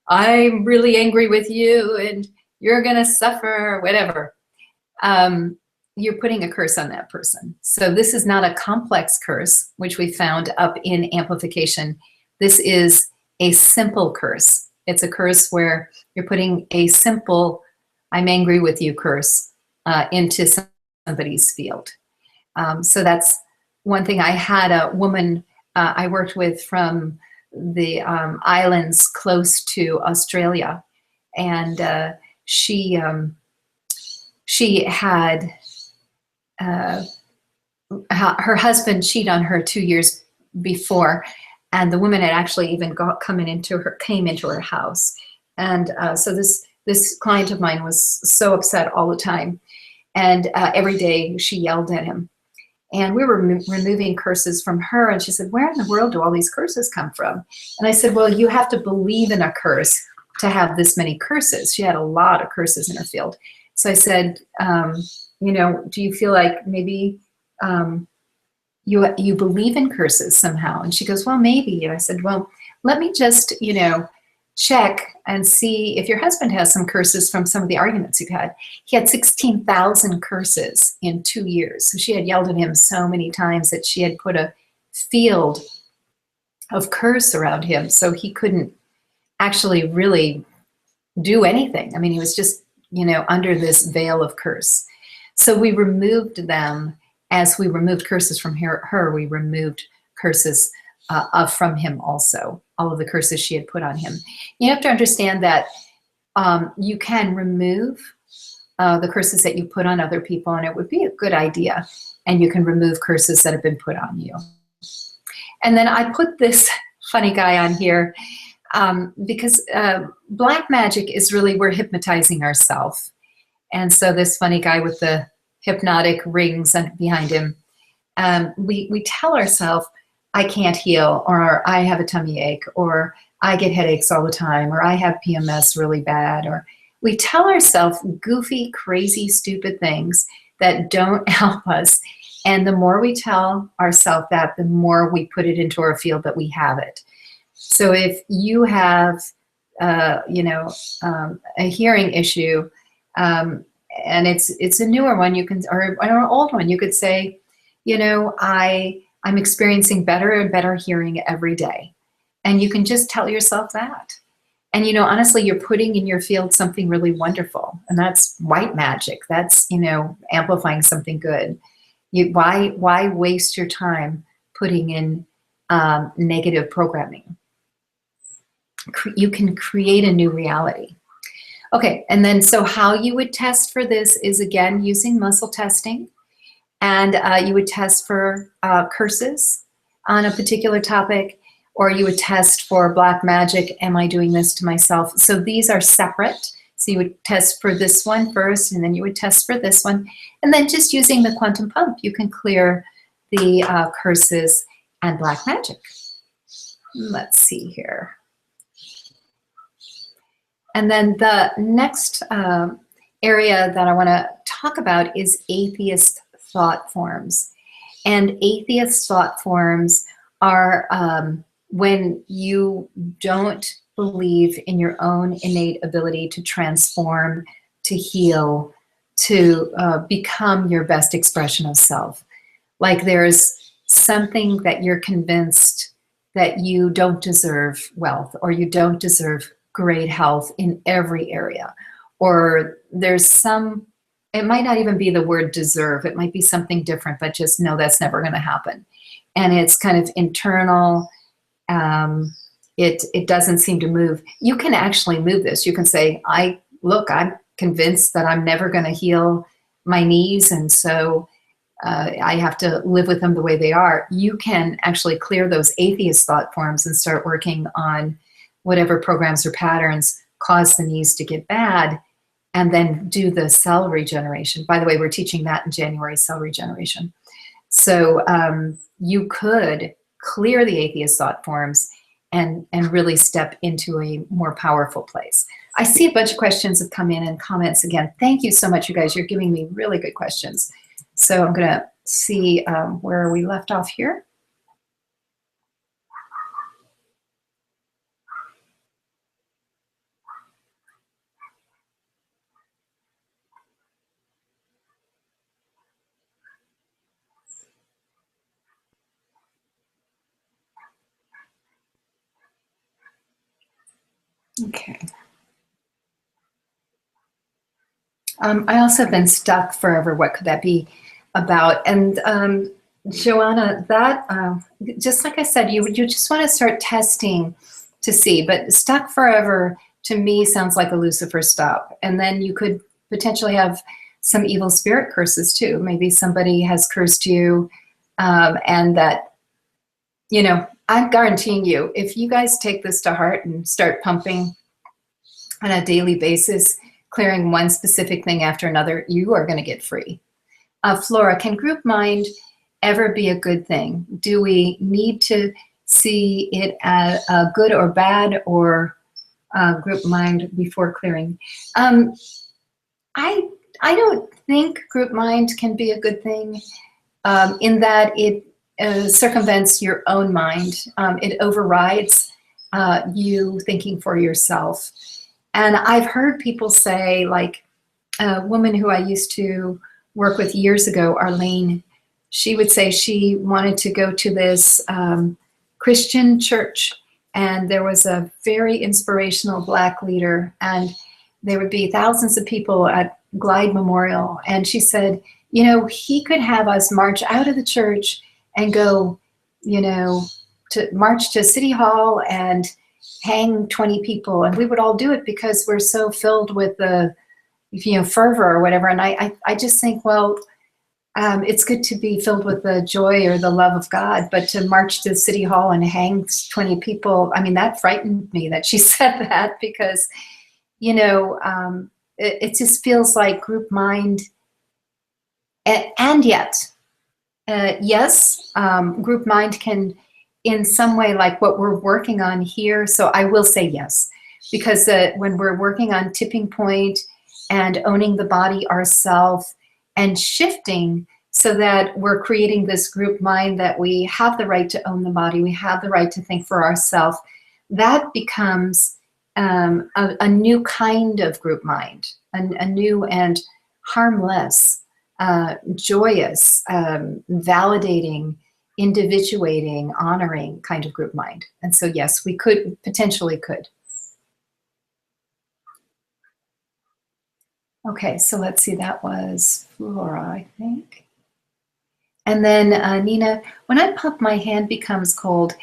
I'm really angry with you, and you're gonna suffer, whatever. You're putting a curse on that person. So this is not a complex curse, which we found up in amplification. This is a simple curse. It's a curse where you're putting a simple, I'm angry with you curse into somebody's field. So that's one thing. I had a woman I worked with from the islands close to Australia, and she had her husband cheat on her 2 years before, and the woman had actually even came into her house, and so this client of mine was so upset all the time, and every day she yelled at him, and we were removing curses from her, and she said, where in the world do all these curses come from? And I said, well, you have to believe in a curse to have this many curses. She had a lot of curses in her field. So I said, do you feel like maybe you believe in curses somehow? And she goes, well, maybe. And I said, well, let me just, check and see if your husband has some curses from some of the arguments you've had. He had 16,000 curses in 2 years. So she had yelled at him so many times that she had put a field of curse around him, so he couldn't actually really do anything. I mean, he was just, under this veil of curse. So we removed them. As we removed curses from her, we removed curses from him also, all of the curses she had put on him. You have to understand that you can remove the curses that you put on other people, and it would be a good idea. And you can remove curses that have been put on you. And then I put this funny guy on here because black magic is really, we're hypnotizing ourselves. And so this funny guy with the hypnotic rings behind him, we tell ourselves, I can't heal, or I have a tummy ache, or I get headaches all the time, or I have PMS really bad, or we tell ourselves goofy, crazy, stupid things that don't help us. And the more we tell ourselves that, the more we put it into our field that we have it. So if you have, a hearing issue, and it's a newer one, you can, or an old one, you could say, I'm experiencing better and better hearing every day. And you can just tell yourself that. And, honestly, you're putting in your field something really wonderful. And that's white magic. That's, amplifying something good. Why waste your time putting in negative programming? You can create a new reality. Okay, and then so how you would test for this is, again, using muscle testing. And you would test for curses on a particular topic, or you would test for black magic. Am I doing this to myself? So these are separate. So you would test for this one first, and then you would test for this one. And then just using the quantum pump, you can clear the curses and black magic. Let's see here. And then the next area that I want to talk about is atheist thought forms. And atheist thought forms are when you don't believe in your own innate ability to transform, to heal, to become your best expression of self. Like there's something that you're convinced that you don't deserve wealth, or you don't deserve great health in every area, or there's some, it might not even be the word deserve, it might be something different, but just know that's never going to happen. And it's kind of internal. It doesn't seem to move. You can actually move this. You can say, I'm convinced that I'm never going to heal my knees, and so I have to live with them the way they are. You can actually clear those atheist thought forms and start working on whatever programs or patterns cause the knees to get bad, and then do the cell regeneration. By the way, we're teaching that in January, cell regeneration. So you could clear the atheist thought forms and really step into a more powerful place. I see a bunch of questions have come in and comments again. Thank you so much, you guys. You're giving me really good questions. So I'm going to see where we left off here. Okay. I also have been stuck forever. What could that be about? And Joanna, that just like I said, you just want to start testing to see. But stuck forever to me sounds like a Lucifer stop. And then you could potentially have some evil spirit curses too. Maybe somebody has cursed you, and that, you know, I'm guaranteeing you, if you guys take this to heart and start pumping on a daily basis, clearing one specific thing after another, you are going to get free. Flora, can group mind ever be a good thing? Do we need to see it as good or bad, or group mind before clearing? I don't think group mind can be a good thing, in that it circumvents your own mind. It overrides you thinking for yourself. And I've heard people say, like a woman who I used to work with years ago, Arlene, she would say she wanted to go to this Christian church, and there was a very inspirational Black leader, and there would be thousands of people at Glide Memorial. And she said, you know, he could have us march out of the church and go, you know, to march to City Hall and hang 20 people, and we would all do it because we're so filled with the, you know, fervor or whatever. And I just think, well, it's good to be filled with the joy or the love of God, but to march to City Hall and hang 20 people, I mean, that frightened me that she said that, because, you know, it just feels like group mind. And yet, yes, group mind can, in some way, like what we're working on here. So I will say yes, because when we're working on tipping point and owning the body ourselves and shifting so that we're creating this group mind that we have the right to own the body, we have the right to think for ourselves, that becomes a new kind of group mind, a new and harmless, joyous, validating, individuating, honoring kind of group mind. And so yes, we could, potentially could. Okay, so let's see, that was Flora, I think. And then Nina, when I pump, my hand becomes cold.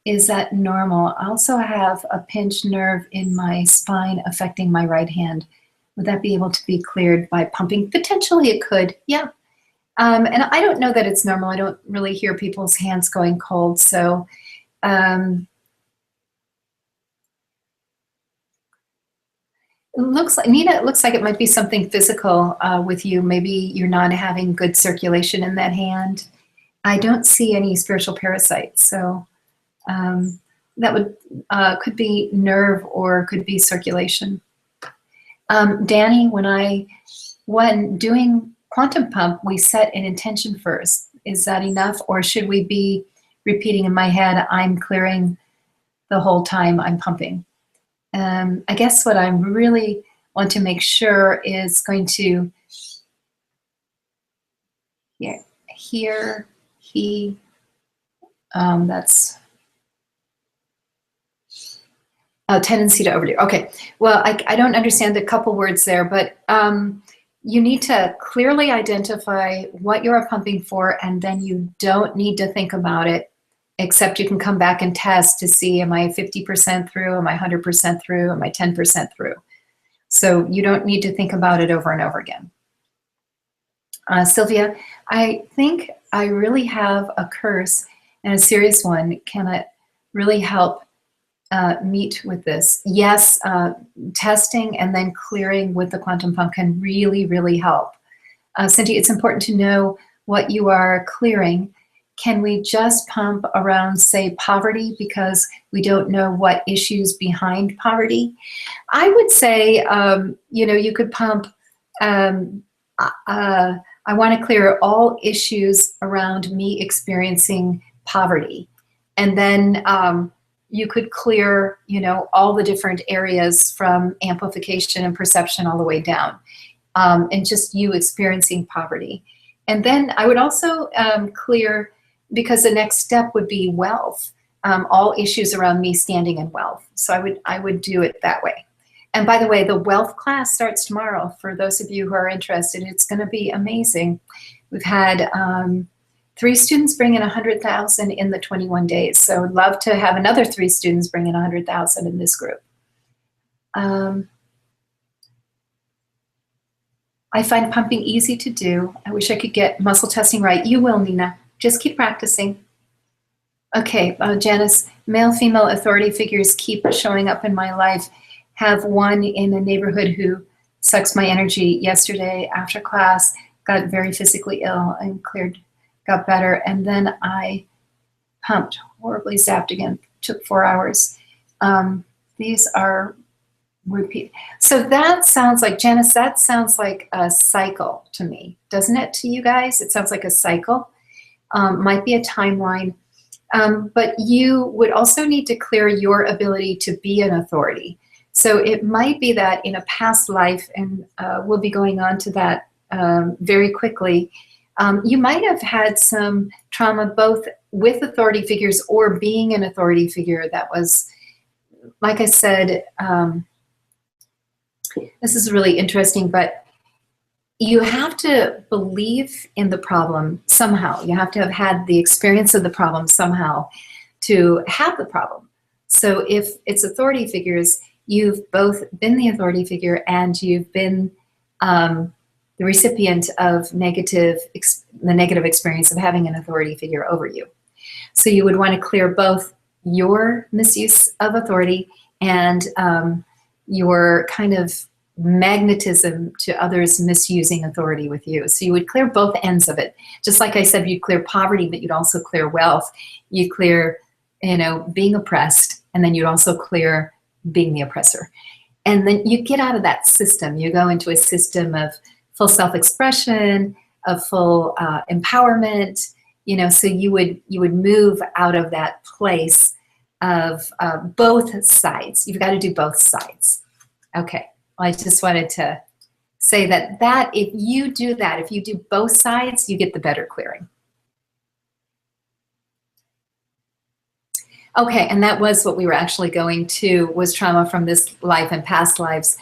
Is that normal? I also have a pinched nerve in my spine affecting my right hand. Would that be able to be cleared by pumping? Potentially it could, yeah. And I don't know that it's normal. I don't really hear people's hands going cold. So it looks like, Nina, it looks like it might be something physical with you. Maybe you're not having good circulation in that hand. I don't see any spiritual parasites. So that would could be nerve or could be circulation. Danny, when doing quantum pump, we set an intention first. Is that enough, or should we be repeating in my head, I'm clearing the whole time I'm pumping? I guess what I really want to make sure is going to, yeah, here, he, that's A tendency to overdo. Okay. Well, I don't understand a couple words there, but you need to clearly identify what you're pumping for, and then you don't need to think about it, except you can come back and test to see, am I 50% through? Am I 100% through? Am I 10% through? So you don't need to think about it over and over again. Sylvia, I think I really have a curse, and a serious one. Can it really help meet with this? Yes, testing and then clearing with the quantum pump can really, really help. Cindy, it's important to know what you are clearing. Can we just pump around, say, poverty, because we don't know what issues behind poverty? I would say, you could pump, I want to clear all issues around me experiencing poverty. And then you could clear, all the different areas from amplification and perception all the way down, and just you experiencing poverty. And then I would also clear, because the next step would be wealth, all issues around me standing in wealth. So I would do it that way. And by the way, the wealth class starts tomorrow. For those of you who are interested, it's going to be amazing. We've had 3 students bring in 100,000 in the 21 days. So I'd love to have another 3 students bring in 100,000 in this group. I find pumping easy to do. I wish I could get muscle testing right. You will, Nina. Just keep practicing. Okay, Janice, male, female authority figures keep showing up in my life. Have one in a neighborhood who sucks my energy. Yesterday after class, got very physically ill and got better. And then I pumped, horribly zapped again, took 4 hours. These are repeat. So that sounds like, Janice, that sounds like a cycle to me, doesn't it to you guys? It sounds like a cycle. Might be a timeline. But you would also need to clear your ability to be an authority. So it might be that in a past life, and we'll be going on to that very quickly, you might have had some trauma both with authority figures or being an authority figure that was, like I said, this is really interesting, but you have to believe in the problem somehow. You have to have had the experience of the problem somehow to have the problem. So if it's authority figures, you've both been the authority figure and you've been the recipient of the negative experience of having an authority figure over you. So you would want to clear both your misuse of authority and your kind of magnetism to others misusing authority with you. So you would clear both ends of it. Just like I said, you'd clear poverty, but you'd also clear wealth. You'd clear, being oppressed, and then you'd also clear being the oppressor. And then you get out of that system. You go into a system of full self-expression, of full empowerment, so you would move out of that place of both sides. You've got to do both sides. Okay. I just wanted to say that if you do that, if you do both sides, you get the better clearing. Okay, and that was what we were actually going to, was trauma from this life and past lives.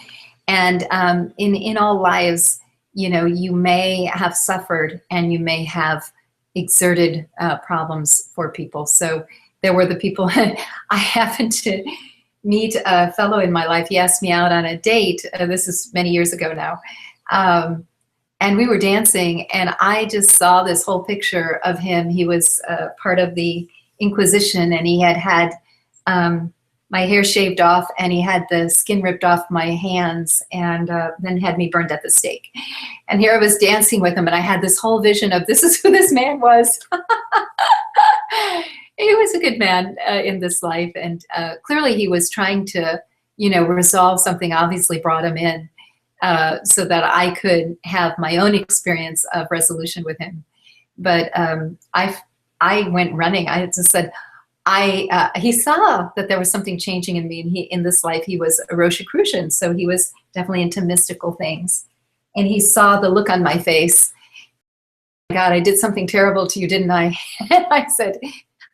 And in all lives, you may have suffered and you may have exerted problems for people. So there were the people, I happened to meet a fellow in my life. He asked me out on a date. This is many years ago now. And we were dancing, and I just saw this whole picture of him. He was part of the Inquisition, and he had my hair shaved off, and he had the skin ripped off my hands, and then had me burned at the stake. And here I was dancing with him, and I had this whole vision of, this is who this man was. He was a good man in this life, and clearly he was trying to, resolve something. Obviously brought him in so that I could have my own experience of resolution with him. But I went running. I just said, he saw that there was something changing in me, and in this life he was a Rosicrucian, so he was definitely into mystical things. And he saw the look on my face. God, I did something terrible to you, didn't I? And I said,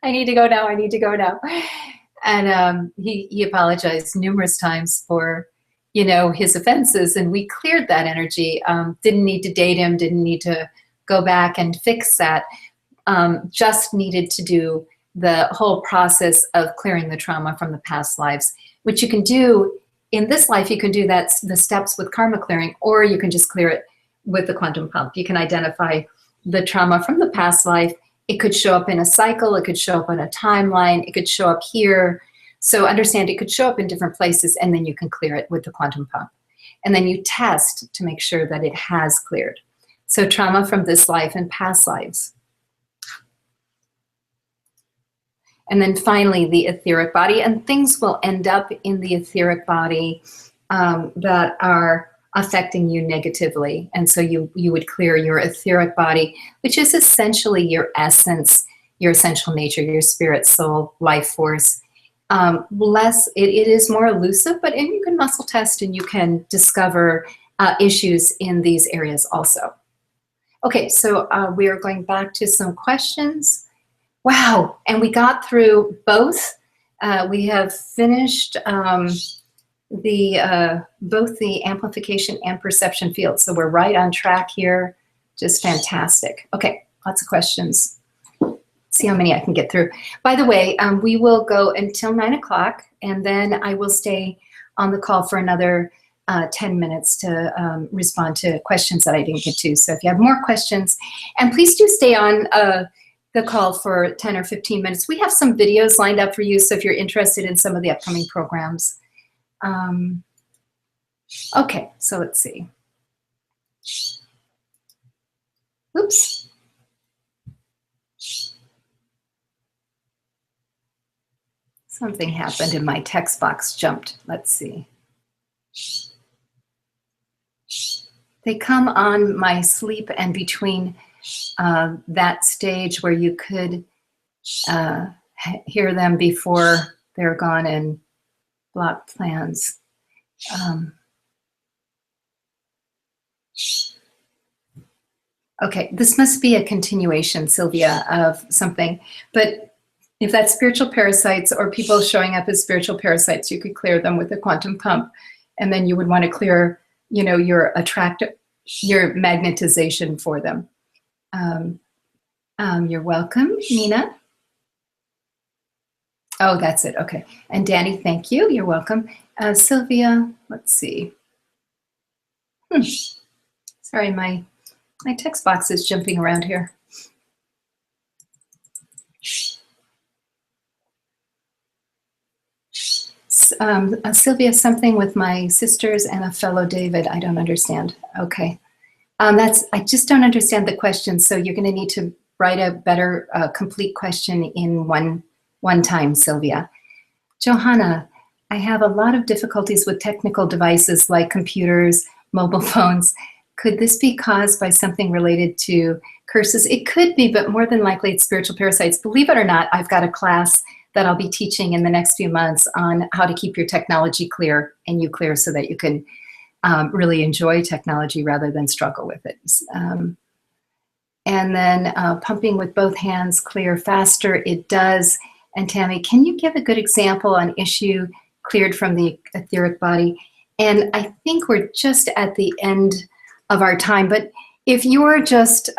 I need to go now. I need to go now. And he apologized numerous times for, you know, his offenses, and we cleared that energy. Didn't need to date him, didn't need to go back and fix that. Just needed to do the whole process of clearing the trauma from the past lives, which you can do in this life. You can do that, the steps with karma clearing, or you can just clear it with the quantum pump. You can identify the trauma from the past life. It could show up in a cycle, it could show up on a timeline, it could show up here. So understand it could show up in different places, and then you can clear it with the quantum pump. And then you test to make sure that it has cleared. So trauma from this life and past lives. And then finally, the etheric body, and things will end up in the etheric body that are affecting you negatively. And so you would clear your etheric body, which is essentially your essence, your essential nature, your spirit, soul, life force. It is more elusive, but you can muscle test and you can discover issues in these areas also. Okay, so we are going back to some questions. Wow, and we got through both. We have finished both the amplification and perception fields. So we're right on track here. Just fantastic. Okay, lots of questions. See how many I can get through. By the way, we will go until 9 o'clock, and then I will stay on the call for another 10 minutes to respond to questions that I didn't get to. So if you have more questions, and please do stay on the call for 10 or 15 minutes. We have some videos lined up for you, so if you're interested in some of the upcoming programs. Okay, so let's see. Oops. Something happened and my text box jumped. Let's see. They come on my sleep and between that stage where you could hear them before they're gone and block plans. Okay, this must be a continuation, Sylvia, of something. But if that's spiritual parasites or people showing up as spiritual parasites, you could clear them with a quantum pump. And then you would want to clear, you know, your magnetization for them. You're welcome, Nina. Oh, that's it. Okay. And Danny, thank you. You're welcome. Sylvia, let's see. Sorry, my text box is jumping around here. Sylvia, something with my sisters and a fellow David. I don't understand. Okay. I just don't understand the question. So you're going to need to write a better complete question in one time, Sylvia. Johanna, I have a lot of difficulties with technical devices like computers, mobile phones. Could this be caused by something related to curses? It could be, but more than likely it's spiritual parasites. Believe it or not, I've got a class that I'll be teaching in the next few months on how to keep your technology clear and you clear so that you can really enjoy technology rather than struggle with it. And then pumping with both hands, clear faster, it does. And Tammy, can you give a good example on issue cleared from the etheric body? And I think we're just at the end of our time, but if you're just,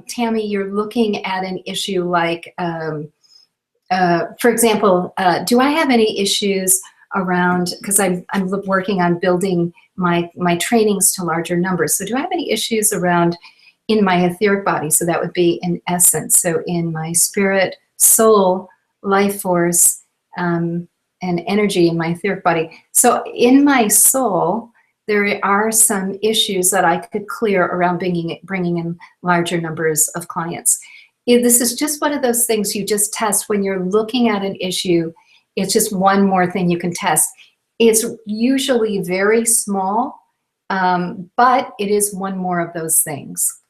Tammy, you're looking at an issue like, for example, do I have any issues around, because I'm working on building my trainings to larger numbers. So do I have any issues around in my etheric body? So that would be in essence. So in my spirit, soul, life force, and energy in my etheric body. So in my soul, there are some issues that I could clear around bringing in larger numbers of clients. This is just one of those things you just test when you're looking at an issue. It's just one more thing you can test. It's usually very small, but it is one more of those things.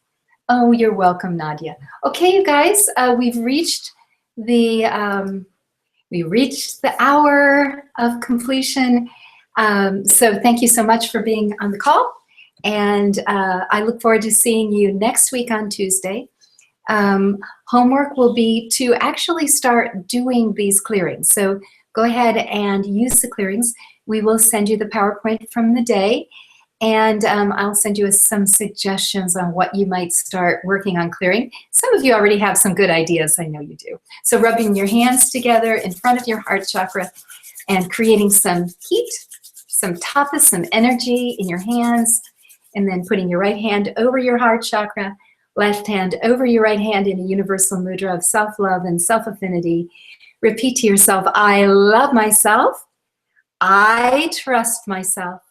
Oh, you're welcome, Nadia. Okay, you guys, we've reached the hour of completion. So thank you so much for being on the call. And I look forward to seeing you next week on Tuesday. Homework will be to actually start doing these clearings. So go ahead and use the clearings. We will send you the PowerPoint from the day, and I'll send you some suggestions on what you might start working on clearing. Some of you already have some good ideas, I know you do. So rubbing your hands together in front of your heart chakra and creating some heat, some tapas, some energy in your hands, and then putting your right hand over your heart chakra, left hand over your right hand in a universal mudra of self-love and self-affinity. Repeat to yourself, I love myself, I trust myself,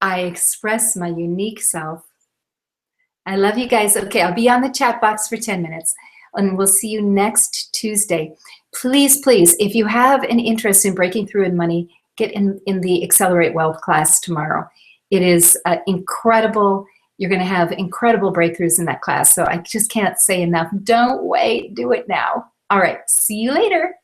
I express my unique self. I love you guys. Okay, I'll be on the chat box for 10 minutes, and we'll see you next Tuesday. Please, please, if you have an interest in breaking through in money, get in the Accelerate Wealth class tomorrow. It is incredible. You're going to have incredible breakthroughs in that class. So I just can't say enough. Don't wait. Do it now. All right. See you later.